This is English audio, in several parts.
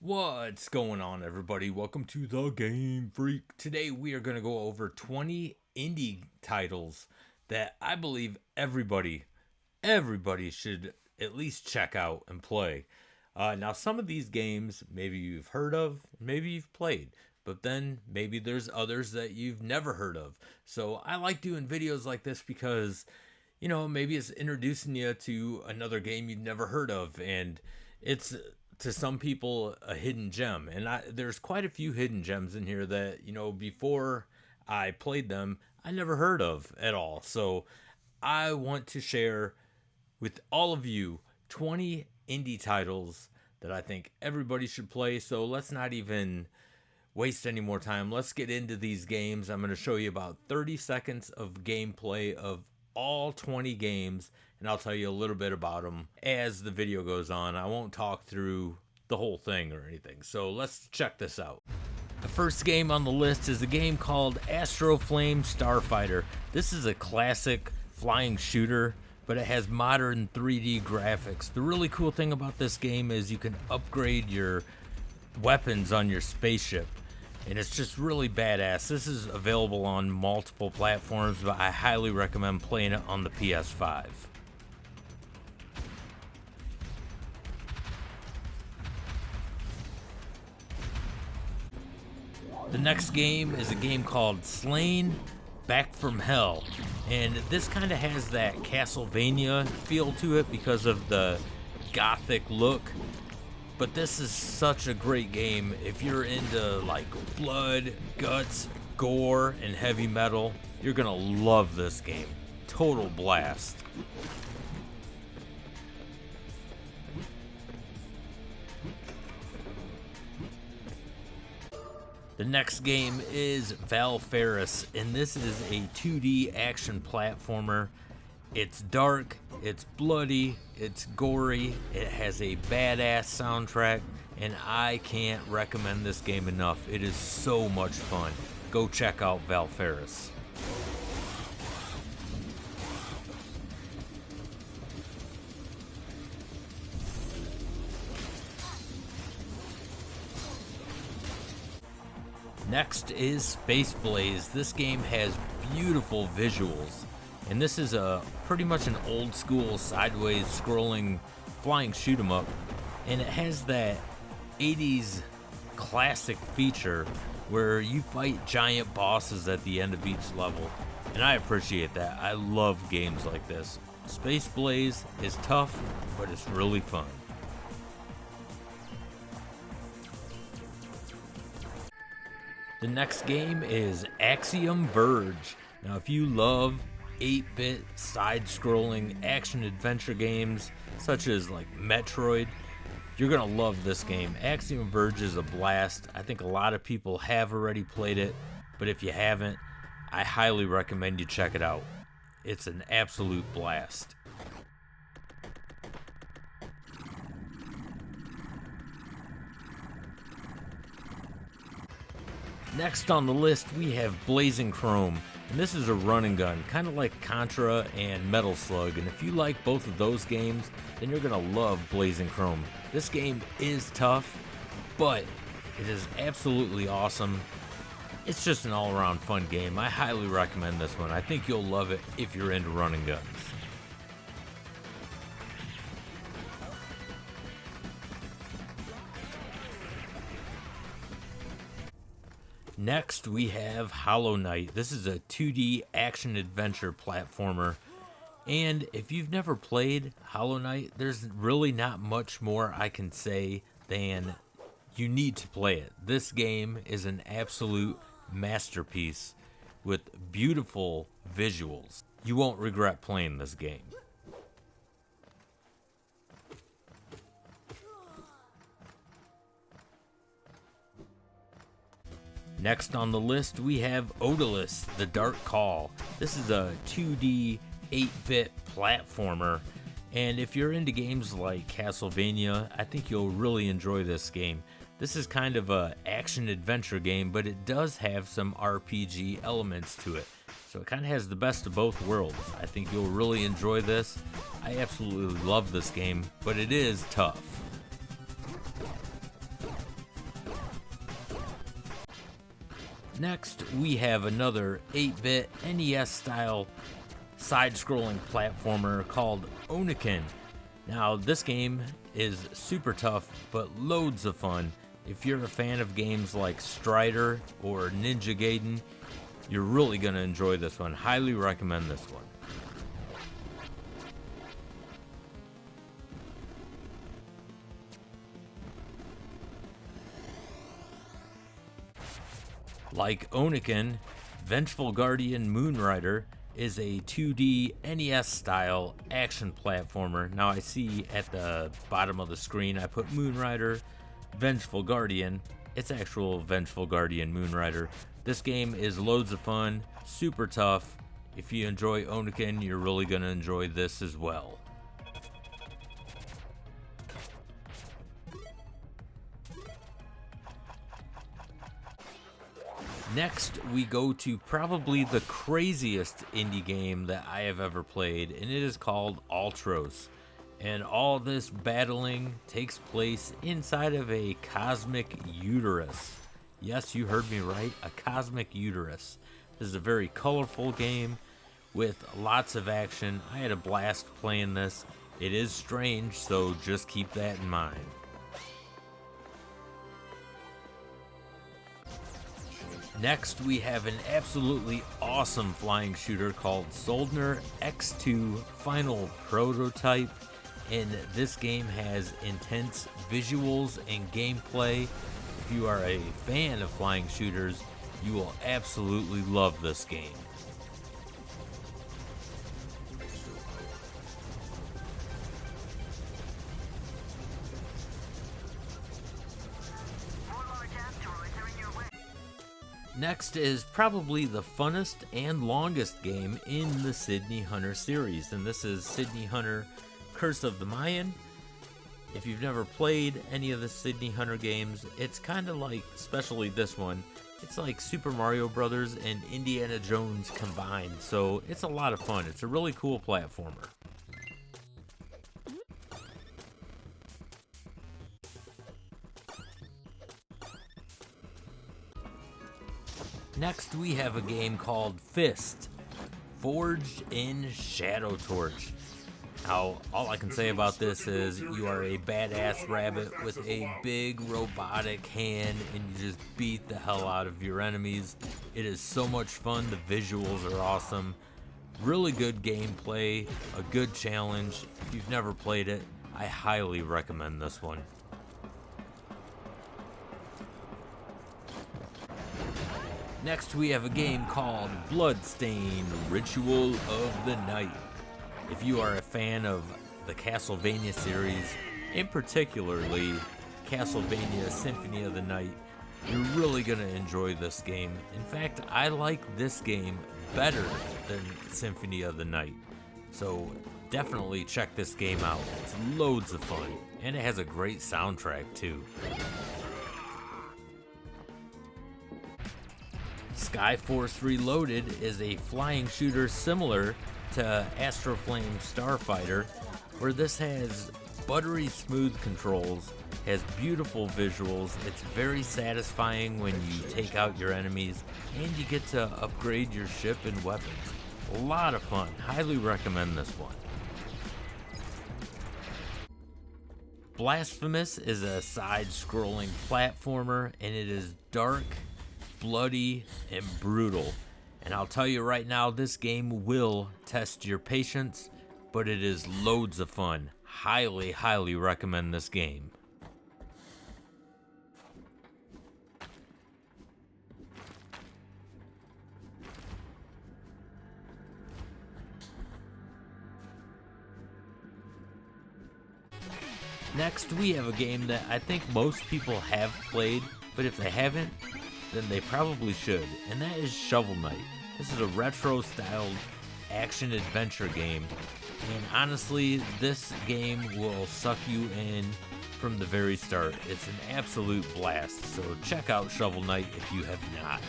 What's going on, everybody? Welcome to the Game Freak. Today we are going to go over 20 indie titles that I believe everybody should at least check out and play. Now, some of these games maybe you've heard of, maybe you've played, but then maybe there's others that you've never heard of. So I like doing videos like this because, maybe it's introducing you to another game you've never heard of, and it's to some people a hidden gem. And there's quite a few hidden gems in here that, before I played them, I never heard of at all. So I want to share with all of you 20 indie titles that I think everybody should play. So let's not even waste any more time. Let's get into these games. I'm going to show you about 30 seconds of gameplay of all 20 games, and I'll tell you a little bit about them as the video goes on. I won't talk through the whole thing or anything. So let's check this out. The first game on the list is a game called Astro Flame Starfighter. This is a classic flying shooter, but it has modern 3D graphics. The really cool thing about this game is you can upgrade your weapons on your spaceship, and it's just really badass. This is available on multiple platforms, but I highly recommend playing it on the PS5. The next game is a game called Slain Back from Hell, and this kind of has that Castlevania feel to it because of the gothic look. But this is such a great game if you're into like blood, guts, gore, and heavy metal. You're gonna love this game. Total blast. The next game is Valferris, and this is a 2D action platformer. It's dark, it's bloody, it's gory, it has a badass soundtrack, and I can't recommend this game enough. It is so much fun. Go check out Valferris. Next is Space Blaze. This game has beautiful visuals, and this is pretty much an old school sideways scrolling flying shoot 'em up, and it has that 80s classic feature where you fight giant bosses at the end of each level, and I appreciate that. I love games like this. Space Blaze is tough, but it's really fun. The next game is Axiom Verge. Now, if you love 8-bit side-scrolling action-adventure games, such as like Metroid, you're gonna love this game. Axiom Verge is a blast. I think a lot of people have already played it, but if you haven't, I highly recommend you check it out. It's an absolute blast. Next on the list, we have Blazing Chrome, and this is a run and gun, kind of like Contra and Metal Slug, and if you like both of those games, then you're gonna love Blazing Chrome. This game is tough, but it is absolutely awesome. It's just an all-around fun game. I highly recommend this one. I think you'll love it if you're into run and guns. Next, we have Hollow Knight. This is a 2D action-adventure platformer. And if you've never played Hollow Knight, there's really not much more I can say than you need to play it. This game is an absolute masterpiece with beautiful visuals. You won't regret playing this game. Next on the list, we have Odalus, The Dark Call. This is a 2D 8-bit platformer, and if you're into games like Castlevania, I think you'll really enjoy this game. This is kind of a action-adventure game, but it does have some RPG elements to it. So it kind of has the best of both worlds. I think you'll really enjoy this. I absolutely love this game, but it is tough. Next, we have another 8-bit NES style side-scrolling platformer called Oniken. Now, this game is super tough, but loads of fun. If you're a fan of games like Strider or Ninja Gaiden, you're really going to enjoy this one. Highly recommend this one. Like Oniken, Vengeful Guardian Moonrider is a 2D NES-style action platformer. Now I see at the bottom of the screen I put Moonrider, Vengeful Guardian. It's actual Vengeful Guardian Moonrider. This game is loads of fun, super tough. If you enjoy Oniken, you're really going to enjoy this as well. Next, we go to probably the craziest indie game that I have ever played, and it is called Ultros. And all this battling takes place inside of a cosmic uterus. Yes, you heard me right, a cosmic uterus. This is a very colorful game with lots of action. I had a blast playing this. It is strange, so just keep that in mind. Next, we have an absolutely awesome flying shooter called Soldner X2 Final Prototype, and this game has intense visuals and gameplay. If you are a fan of flying shooters, you will absolutely love this game. Next is probably the funnest and longest game in the Sydney Hunter series, and this is Sydney Hunter Curse of the Mayan. If you've never played any of the Sydney Hunter games, it's kind of like, especially this one, it's like Super Mario Brothers and Indiana Jones combined, so it's a lot of fun. It's a really cool platformer. Next, we have a game called Fist, Forged in Shadow Torch. Now, all I can say about this is you are a badass rabbit with a big robotic hand and you just beat the hell out of your enemies. It is so much fun. The visuals are awesome. Really good gameplay, a good challenge. If you've never played it, I highly recommend this one. Next, we have a game called Bloodstained Ritual of the Night. If you are a fan of the Castlevania series, and particularly Castlevania Symphony of the Night, you're really going to enjoy this game. In fact, I like this game better than Symphony of the Night. So definitely check this game out. It's loads of fun, and it has a great soundtrack too. Skyforce Reloaded is a flying shooter similar to Astro Flame Starfighter, where this has buttery smooth controls, has beautiful visuals, it's very satisfying when you take out your enemies, and you get to upgrade your ship and weapons. A lot of fun. Highly recommend this one. Blasphemous is a side-scrolling platformer, and it is dark, bloody, and brutal. And I'll tell you right now, this game will test your patience, but it is loads of fun. Highly, highly recommend this game. Next, we have a game that I think most people have played, but if they haven't, then they probably should, and that is Shovel Knight. This is a retro-styled action-adventure game, and honestly, this game will suck you in from the very start. It's an absolute blast, so check out Shovel Knight if you have not.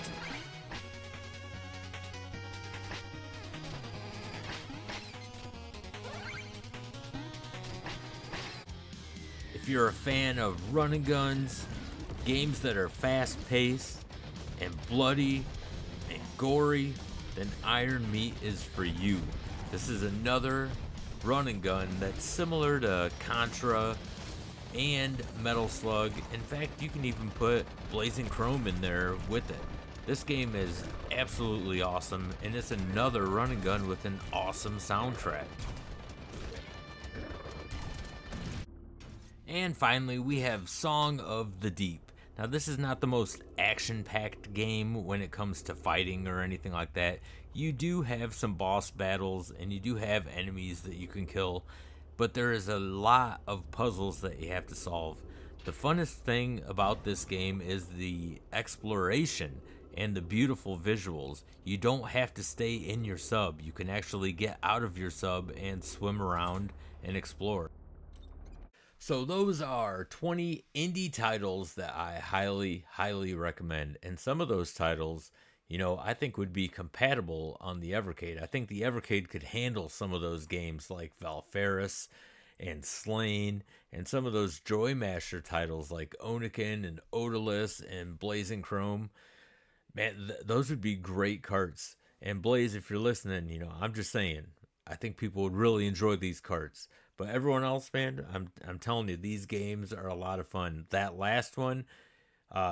If you're a fan of run and guns, games that are fast-paced, and bloody and gory, then Iron Meat is for you. This is another run and gun that's similar to Contra and Metal Slug. In fact, you can even put Blazing Chrome in there with it. This game is absolutely awesome, and it's another run and gun with an awesome soundtrack. And finally, we have Song of the Deep. Now, this is not the most action-packed game when it comes to fighting or anything like that. You do have some boss battles, and you do have enemies that you can kill, but there is a lot of puzzles that you have to solve. The funnest thing about this game is the exploration and the beautiful visuals. You don't have to stay in your sub. You can actually get out of your sub and swim around and explore. So those are 20 indie titles that I highly recommend. And some of those titles, I think would be compatible on the evercade. I think the evercade could handle some of those games like Valfaris and Slain, and some of those Joy Masher titles like Oniken and Odalus and Blazing Chrome. Man, those would be great carts. And Blaze, if you're listening, I'm just saying, I think people would really enjoy these carts. But everyone else, man, I'm telling you, these games are a lot of fun. That last one,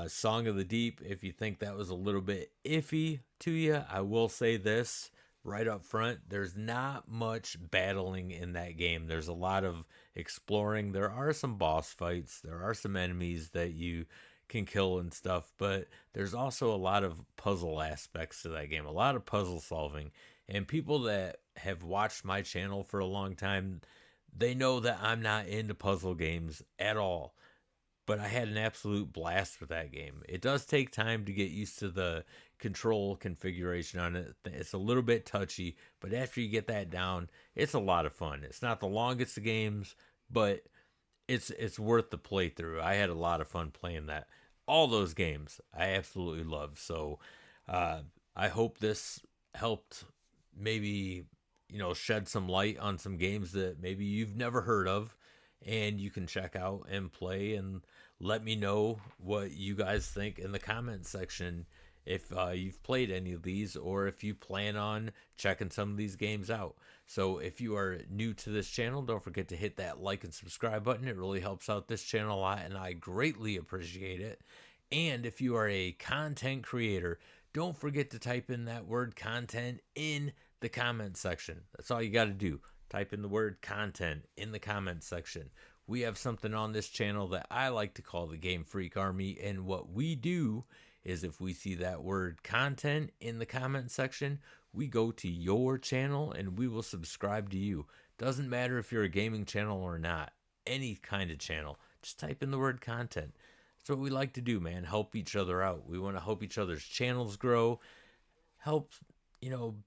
Song of the Deep, if you think that was a little bit iffy to you, I will say this right up front. There's not much battling in that game. There's a lot of exploring. There are some boss fights. There are some enemies that you can kill and stuff, but there's also a lot of puzzle aspects to that game, a lot of puzzle solving. And people that have watched my channel for a long time, they know that I'm not into puzzle games at all. But I had an absolute blast with that game. It does take time to get used to the control configuration on it. It's a little bit touchy, but after you get that down, it's a lot of fun. It's not the longest of games, but it's worth the playthrough. I had a lot of fun playing that. All those games I absolutely love. So I hope this helped maybe shed some light on some games that maybe you've never heard of, and you can check out and play, and let me know what you guys think in the comment section if you've played any of these, or if you plan on checking some of these games out. So if you are new to this channel, don't forget to hit that like and subscribe button. It really helps out this channel a lot, and I greatly appreciate it. And if you are a content creator, don't forget to type in that word content in the comment section. That's all you got to do. Type in the word content in the comment section. We have something on this channel that I like to call the GameFreak Army, and what we do is if we see that word content in the comment section, we go to your channel and we will subscribe to you. Doesn't matter if you're a gaming channel or not, any kind of channel, just type in the word content. That's what we like to do, man. Help each other out. We want to help each other's channels grow, help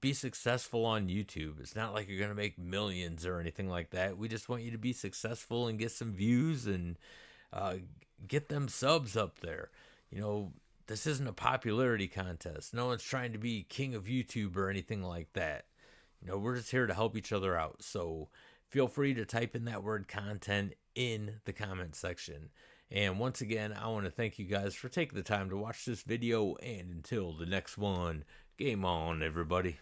be successful on YouTube. It's not like you're going to make millions or anything like that. We just want you to be successful and get some views and get them subs up there. This isn't a popularity contest. No one's trying to be king of YouTube or anything like that. We're just here to help each other out. So feel free to type in that word content in the comment section. And once again, I want to thank you guys for taking the time to watch this video. And until the next one, game on, everybody.